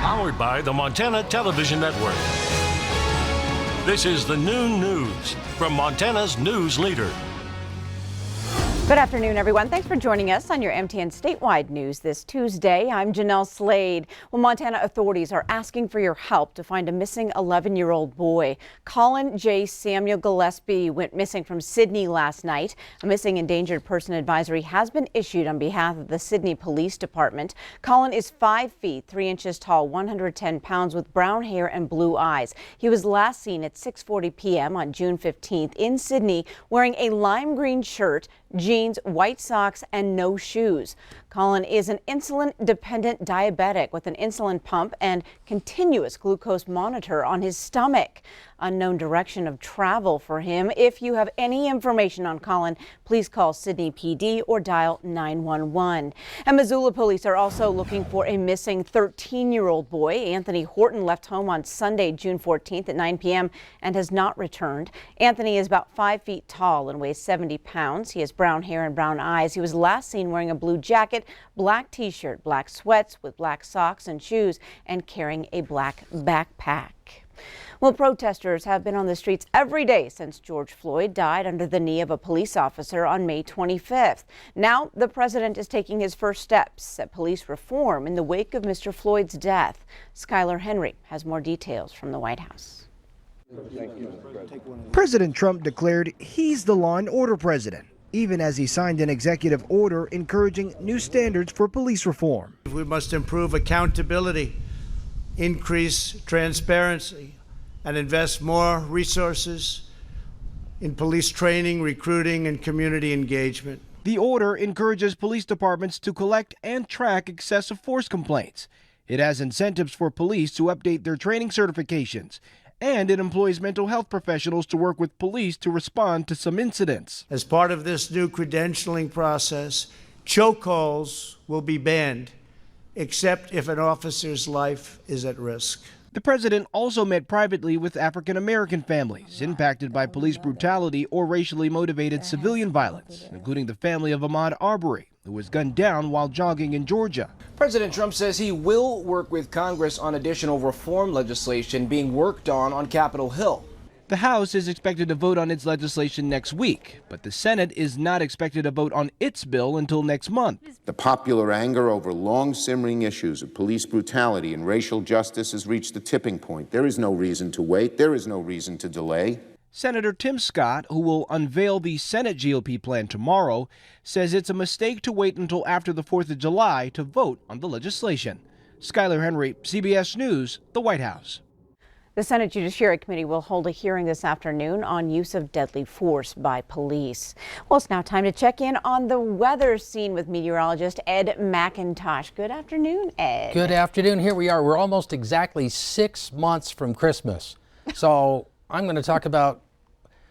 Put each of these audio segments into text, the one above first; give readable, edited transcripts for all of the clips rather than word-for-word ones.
Powered by the Montana Television Network. This is the Noon News from Montana's news leader. Good afternoon, everyone. Thanks for joining us on your MTN Statewide News this Tuesday. I'm Jeanelle Slade. Well, Montana authorities are asking for your help to find a missing 11-year-old boy. Colin J. Samuel Gillespie went missing from Sydney last night. A missing endangered person advisory has been issued on behalf of the Sydney Police Department. Colin is 5 feet 3 inches tall, 110 pounds, with brown hair and blue eyes. He was last seen at 6:40 p.m. on June 15th in Sydney wearing a lime green shirt, jeans, white socks, and no shoes. Colin is an insulin-dependent diabetic with an insulin pump and continuous glucose monitor on his stomach. Unknown direction of travel for him. If you have any information on Colin, please call Sydney PD or dial 911. And Missoula police are also looking for a missing 13-year-old boy. Anthony Horton left home on Sunday, June 14th at 9 p.m. and has not returned. Anthony is about 5 feet tall and weighs 70 pounds. He has brown hair and brown eyes. He was last seen wearing a blue jacket, black t-shirt, black sweats with black socks and shoes, and carrying a black backpack. Well, protesters have been on the streets every day since George Floyd died under the knee of a police officer on May 25th. Now, the president is taking his first steps at police reform in the wake of Mr. Floyd's death. Skylar Henry has more details from the White House. President Trump declared he's the law and order president, even as he signed an executive order encouraging new standards for police reform. We must improve accountability, increase transparency, and invest more resources in police training, recruiting, and community engagement. The order encourages police departments to collect and track excessive force complaints. It has incentives for police to update their training certifications, and it employs mental health professionals to work with police to respond to some incidents. As part of this new credentialing process, chokeholds will be banned, except if an officer's life is at risk. The president also met privately with African American families impacted by police brutality or racially motivated civilian violence, including the family of Ahmaud Arbery, who was gunned down while jogging in Georgia. President Trump says he will work with Congress on additional reform legislation being worked on Capitol Hill. The House is expected to vote on its legislation next week, but the Senate is not expected to vote on its bill until next month. The popular anger over long-simmering issues of police brutality and racial justice has reached a tipping point. There is no reason to wait. There is no reason to delay. Senator Tim Scott, who will unveil the Senate GOP plan tomorrow, says it's a mistake to wait until after the 4th of July to vote on the legislation. Skylar Henry, CBS News, the White House. The Senate Judiciary Committee will hold a hearing this afternoon on use of deadly force by police. Well, it's now time to check in on the weather scene with meteorologist Ed McIntosh. Good afternoon, Ed. Good afternoon. Here we are. We're almost exactly 6 months from Christmas. So I'm going to talk about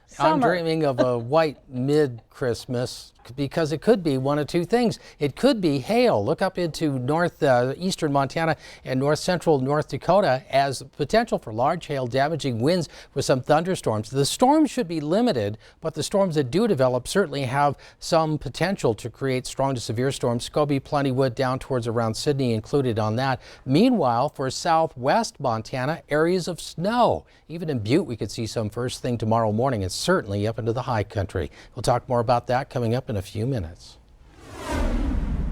Summer. I'm dreaming of a white mid-Christmas because it could be one of two things. It could be hail. Look up into northeastern Montana and north central North Dakota as potential for large hail damaging winds with some thunderstorms. The storms should be limited, but the storms that do develop certainly have some potential to create strong to severe storms. Scobie, Plentywood down towards around Sydney included on that. Meanwhile, for southwest Montana, areas of snow. Even in Butte, we could see some first thing tomorrow morning and certainly up into the high country. We'll talk more about that coming up in a few minutes.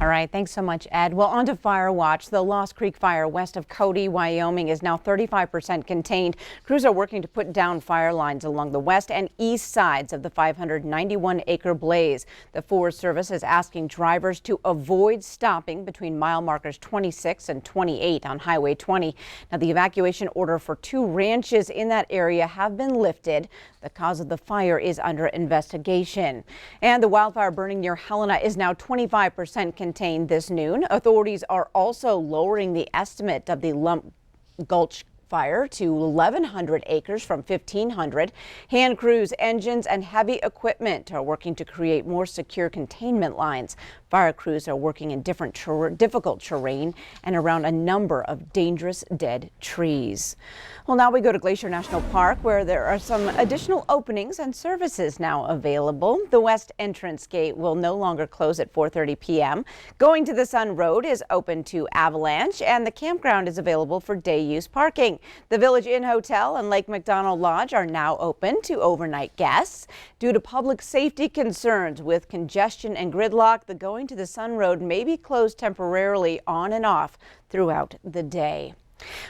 All right, thanks so much, Ed. Well, on to fire watch. The Lost Creek fire west of Cody, Wyoming is now 35% contained. Crews are working to put down fire lines along the west and east sides of the 591-acre blaze. The Forest Service is asking drivers to avoid stopping between mile markers 26 and 28 on Highway 20. Now, the evacuation order for 2 ranches in that area have been lifted. The cause of the fire is under investigation. And the wildfire burning near Helena is now 25% contained this noon. Authorities are also lowering the estimate of the Lump Gulch fire to 1,100 acres from 1,500. Hand crews, engines, and heavy equipment are working to create more secure containment lines. Fire crews are working in difficult terrain and around a number of dangerous dead trees. Well, now we go to Glacier National Park, where there are some additional openings and services now available. The west entrance gate will no longer close at 4:30 p.m. Going to the Sun Road is open to avalanche, and the campground is available for day use parking. The Village Inn Hotel and Lake McDonald Lodge are now open to overnight guests. Due to public safety concerns with congestion and gridlock, the Going to the Sun Road may be closed temporarily on and off throughout the day.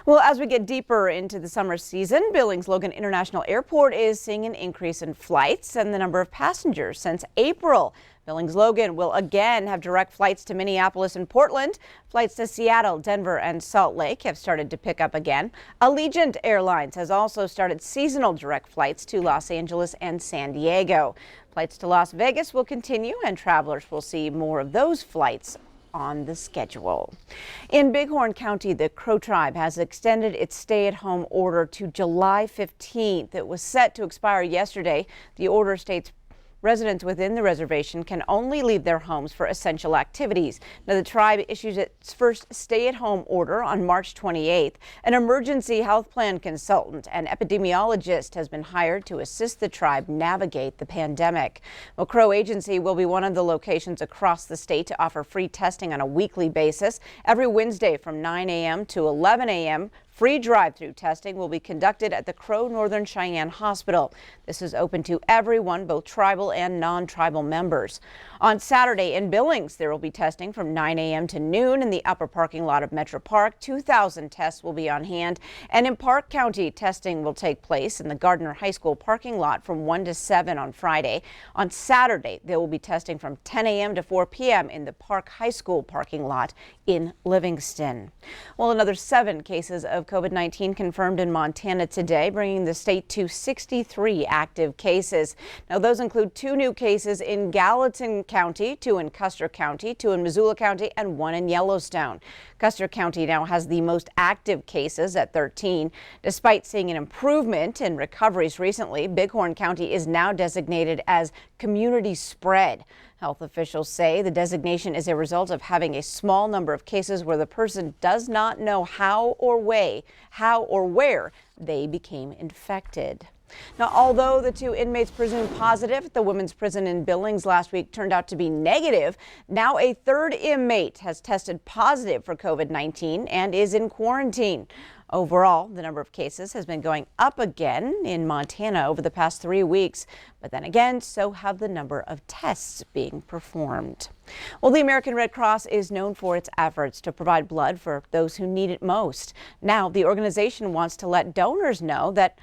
Well, as we get deeper into the summer season, Billings Logan International Airport is seeing an increase in flights and the number of passengers since April. Billings Logan will again have direct flights to Minneapolis and Portland. Flights to Seattle, Denver, and Salt Lake have started to pick up again. Allegiant Airlines has also started seasonal direct flights to Los Angeles and San Diego. Flights to Las Vegas will continue, and travelers will see more of those flights on the schedule. In Bighorn County, the Crow Tribe has extended its stay-at-home order to July 15th. It was set to expire yesterday. The order states residents within the reservation can only leave their homes for essential activities. Now, the tribe issues its first stay-at-home order on March 28th. An emergency health plan consultant and epidemiologist has been hired to assist the tribe navigate the pandemic. Well, Crow Agency will be one of the locations across the state to offer free testing on a weekly basis. Every Wednesday from 9 a.m. to 11 a.m., free drive-through testing will be conducted at the Crow Northern Cheyenne Hospital. This is open to everyone, both tribal and non-tribal members. On Saturday in Billings, there will be testing from 9 a.m. to noon in the upper parking lot of Metro Park. 2,000 tests will be on hand. And in Park County, testing will take place in the Gardner High School parking lot from 1 to 7 on Friday. On Saturday, there will be testing from 10 a.m. to 4 p.m. in the Park High School parking lot in Livingston. Well, another 7 cases of COVID-19 confirmed in Montana today, bringing the state to 63 active cases. Now, those include 2 new cases in Gallatin County, 2 in Custer County, 2 in Missoula County, and 1 in Yellowstone. Custer County now has the most active cases at 13. Despite seeing an improvement in recoveries recently, Bighorn County is now designated as community spread. Health officials say the designation is a result of having a small number of cases where the person does not know how or where they became infected. Now, although the 2 inmates presumed positive at the women's prison in Billings last week turned out to be negative, now a 3rd inmate has tested positive for COVID-19 and is in quarantine. Overall, the number of cases has been going up again in Montana over the past 3 weeks. But then again, so have the number of tests being performed. Well, the American Red Cross is known for its efforts to provide blood for those who need it most. Now, the organization wants to let donors know that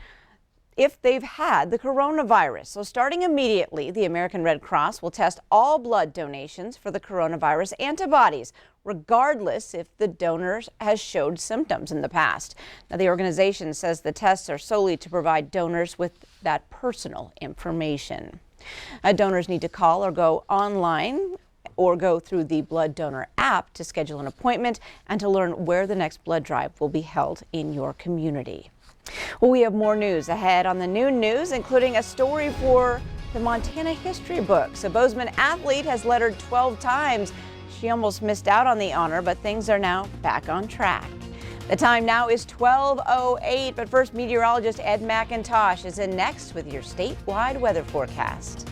if they've had the coronavirus. So starting immediately, the American Red Cross will test all blood donations for the coronavirus antibodies, regardless if the donor has showed symptoms in the past. Now, the organization says the tests are solely to provide donors with that personal information. Donors need to call or go online or go through the Blood Donor app to schedule an appointment and to learn where the next blood drive will be held in your community. Well, we have more news ahead on the noon news, including a story for the Montana history books. A Bozeman athlete has lettered 12 times. She almost missed out on the honor, but things are now back on track. The time now is 12:08, but first meteorologist Ed McIntosh is in next with your statewide weather forecast.